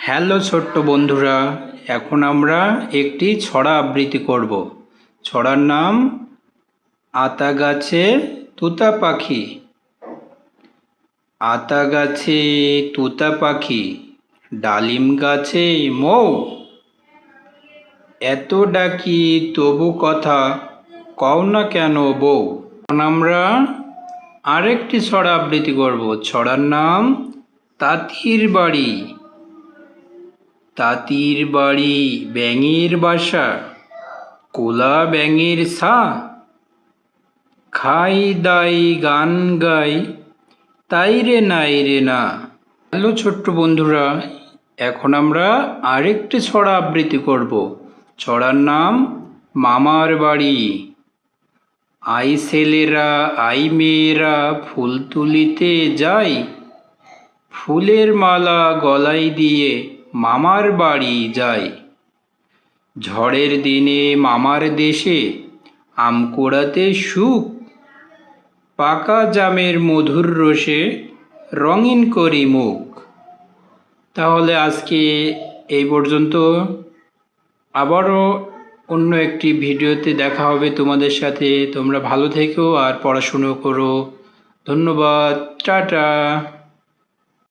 Hello ছোট্ট বন্ধুরা, এখন আমরা একটি ছড়া আবৃত্তি করব। ছড়ার নাম আতা গাছে তোতা পাখি। আতা গাছে তোতা পাখি, ডালিম গাছে মৌ, এত ডাকি তবু কথা কও না কেন বউ। এখন আমরা আরেকটি ছড়া আবৃত্তি করব। ছড়ার নাম তাঁতির বাড়ি। তাঁতির বাড়ি ব্যাঙের বাসা, কোলা ব্যাঙের ছা, খাই দাই গান গাই তাই রে নাই রে না। হ্যালো ছোট্ট বন্ধুরা, এখন আমরা আরেকটি ছড়া আবৃত্তি করব। ছড়ার নাম মামার বাড়ি। আই ছেলেরা আই মেয়েরা ফুল তুলিতে যাই, ফুলের মালা গলায় দিয়ে মামার বাড়ি যাই। ঝড়ের দিনে মামার দেশে আম কুড়াতে সুখ, পাকা জামের মধুর রসে রঙিন করি মুখ। তাহলে আজকে এই পর্যন্ত। আবারও অন্য একটি ভিডিওতে দেখা হবে তোমাদের সাথে। তোমরা ভালো থেকো আর পড়াশুনো করো। ধন্যবাদ, টাটা।